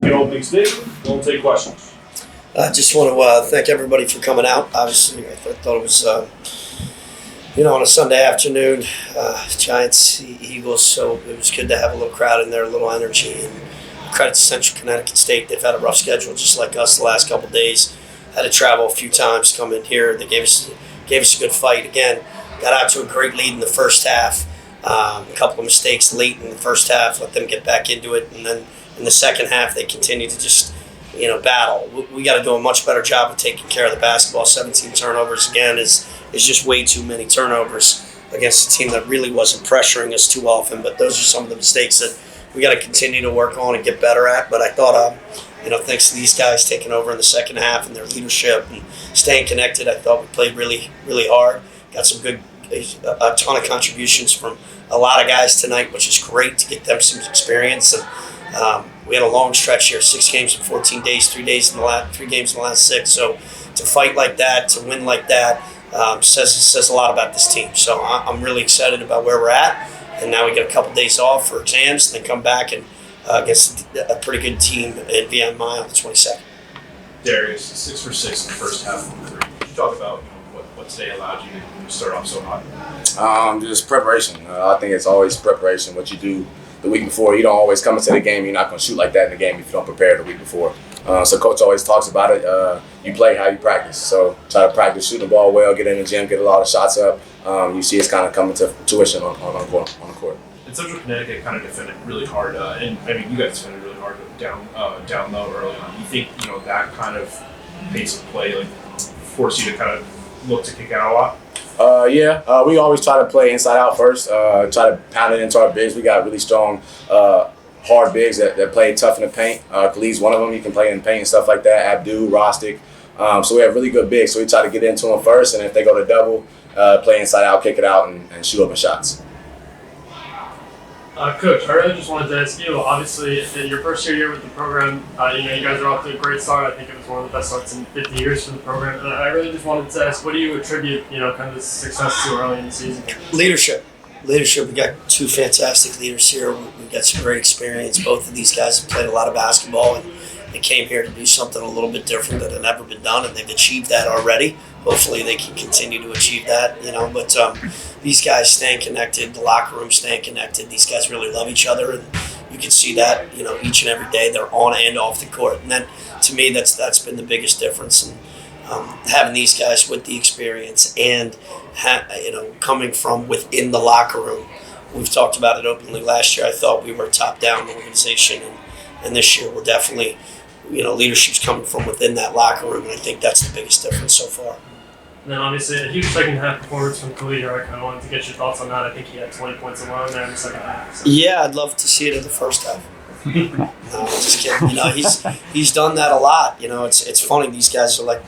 the opening statement. We'll take questions. I just want to thank everybody for coming out. Obviously, I thought it was, on a Sunday afternoon, Giants, Eagles, so it was good to have a little crowd in there, a little energy. And credit to Central Connecticut State. They've had a rough schedule just like us the last couple of days. Had to travel a few times to come in here. They gave us a good fight. Again, got out to a great lead in the first half. A couple of mistakes late in the first half, let them get back into it. And then in the second half, they continued to just battle. We got to do a much better job of taking care of the basketball. 17 turnovers again is just way too many turnovers against a team that really wasn't pressuring us too often. But those are some of the mistakes that we got to continue to work on and get better at. But I thought, thanks to these guys taking over in the second half and their leadership and staying connected, I thought we played really, really hard. Got a ton of contributions from a lot of guys tonight, which is great to get them some experience. And we had a long stretch here, 6 games in 14 days, 3 games in the last 6. So to fight like that, to win like that, says a lot about this team. So I'm really excited about where we're at. And now we get a couple days off for exams, and then come back and against a pretty good team in VMI on the 22nd. Darius, 6 for 6 in the first half from 3. Can you talk about what today allowed you to start off so hot? Just preparation. I think it's always preparation. What you do the week before, you don't always come into the game. You're not going to shoot like that in the game if you don't prepare the week before. So coach always talks about it. You play how you practice. So try to practice shooting the ball well, get in the gym, get a lot of shots up. You see it's kind of coming to fruition on the court. And Central Connecticut kind of defended really hard, and I mean you guys defended really hard down low early on. You think that kind of pace of play forced you to kind of look to kick out a lot? Yeah. We always try to play inside out first. Try to pound it into our bigs. We got really strong, hard bigs that play tough in the paint. Khalid's one of them. He can play in the paint and stuff like that. Abdul, Rostic. So we have really good bigs. So we try to get into them first, and if they go to double, play inside out, kick it out, and shoot open shots. Coach, I really just wanted to ask you, obviously, in your first year with the program, you guys are off to a great start. I think it was one of the best starts in 50 years for the program. And I really just wanted to ask, what do you attribute, kind of this success to early in the season? Leadership. We got 2 fantastic leaders here. We've got some great experience. Both of these guys have played a lot of basketball, and they came here to do something a little bit different that had never been done, and they've achieved that already. Hopefully they can continue to achieve that, But these guys staying connected, the locker room staying connected. These guys really love each other, and you can see that, each and every day they're on and off the court. And then, to me, that's been the biggest difference. And having these guys with the experience and coming from within the locker room. We've talked about it openly last year. I thought we were a top-down organization, and this year we're definitely, leadership's coming from within that locker room, and I think that's the biggest difference so far. And then obviously a huge second half performance from Khalid. I kind of wanted to get your thoughts on that. I think he had 20 points alone there in the second half. So. Yeah, I'd love to see it in the first half. No, just kidding. He's done that a lot. It's funny. These guys are like,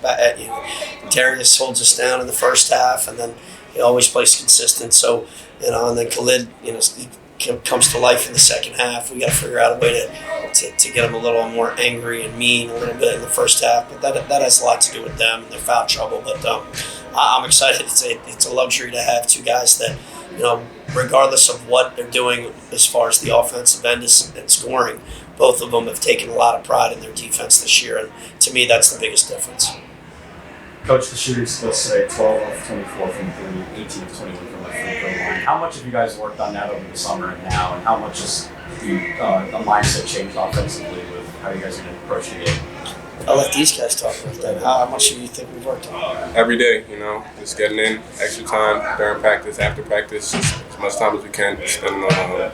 Darius holds us down in the first half, and then he always plays consistent. So, and then Khalid, he comes to life in the second half. We got to figure out a way to get him a little more angry and mean a little bit in the first half. But that has a lot to do with them and their foul trouble. But I'm excited. It's a luxury to have 2 guys that, regardless of what they're doing as far as the offensive end and scoring, both of them have taken a lot of pride in their defense this year. And to me, that's the biggest difference. Coach, the shooters, let's say 12 of 24 from 3, 18 of 21 from left free throw line. How much have you guys worked on that over the summer and now, and how much has the mindset changed offensively with how you guys are going to approach the game? I'll let these guys talk about that. How much do you think we've worked on? Every day, just getting in extra time during practice, after practice, just as much time as we can, spending on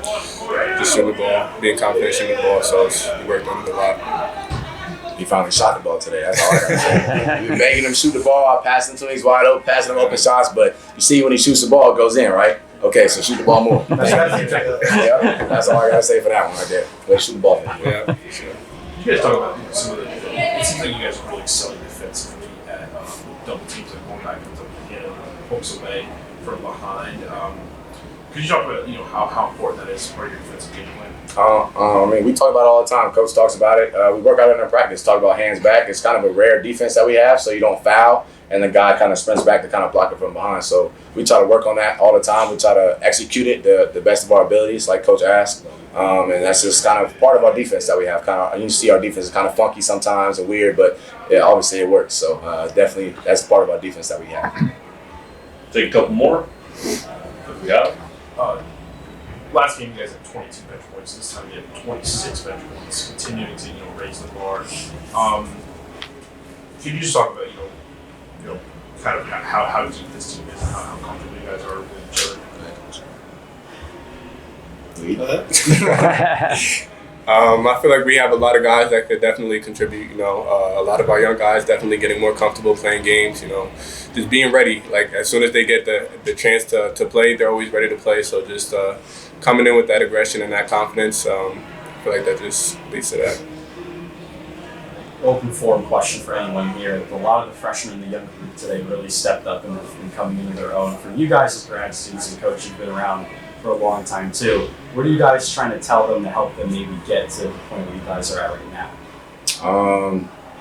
just shooting the ball, being confident shooting the ball. So we worked on it a lot. He finally shot the ball today. That's all I gotta say. We've been making him shoot the ball. I passed him to him. He's wide open, passing him open shots. But you see when he shoots the ball, it goes in, right? Okay, so shoot the ball more. Yeah, that's all I gotta say for that one right there. Let's shoot the ball. Yeah, sure. You guys talk about some of the. It seems like you guys are really excelling defensively at double teams, like one guy comes up and pokes away from behind. Could you talk about how important that is for your defensive game plan? We talk about it all the time. Coach talks about it. We work out in our practice. Talk about hands back. It's kind of a rare defense that we have, so you don't foul, and the guy kind of sprints back to kind of block it from behind. So we try to work on that all the time. We try to execute it the best of our abilities, like Coach asked. And that's just kind of part of our defense that we have. You see our defense is kind of funky sometimes and weird, but obviously it works. So definitely that's part of our defense that we have. Take a couple more. If we have. Last game you guys had 22 bench points. This time you had 26 bench points, continuing to raise the bar. Could you just talk about kind of how deep this team is and how comfortable you guys are with each other? I feel like we have a lot of guys that could definitely contribute. A lot of our young guys definitely getting more comfortable playing games. Just being ready. Like as soon as they get the chance to play, they're always ready to play. So just coming in with that aggression and that confidence, I feel like that just leads to that. Open forum question for anyone here. A lot of the freshmen in the young group today really stepped up and coming into their own. For you guys as grad students and coach, you've been around for a long time too. What are you guys trying to tell them to help them maybe get to the point where you guys are at right now?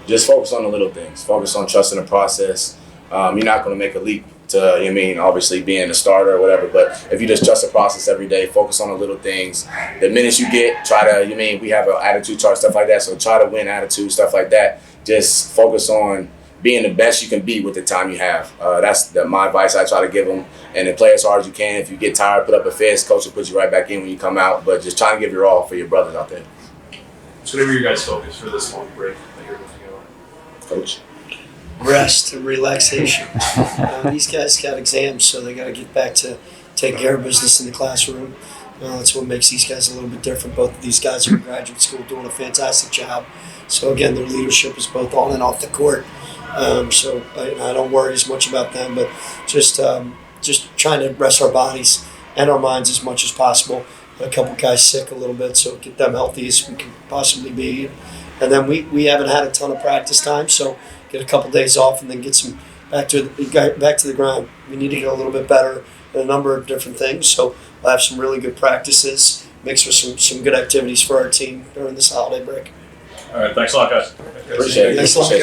Just focus on the little things. Focus on trusting the process. You're not going to make a leap to, obviously being a starter or whatever, but if you just trust the process every day, focus on the little things. The minutes you get, try to, we have an attitude chart, stuff like that, so try to win attitude, stuff like that. Just focus on being the best you can be with the time you have. That's my advice I try to give them. And then play as hard as you can. If you get tired, put up a fist. Coach will put you right back in when you come out, but just try to give your all for your brothers out there. So whatever your guys' focus for this long break that you're looking at? Coach? Rest and relaxation. These guys got exams, so they got to get back to taking care of business in the classroom. That's what makes these guys a little bit different. Both of these guys are in graduate school doing a fantastic job. So again, their leadership is both on and off the court. So I don't worry as much about them, but just trying to rest our bodies and our minds as much as possible. A couple guys sick a little bit, so get them healthy as we can possibly be. And then we haven't had a ton of practice time, so get a couple days off and then get some back to the grind. We need to get a little bit better at a number of different things. So we'll have some really good practices, mixed with some good activities for our team during this holiday break. All right, thanks a lot, guys. Appreciate it. Thanks a lot, guys.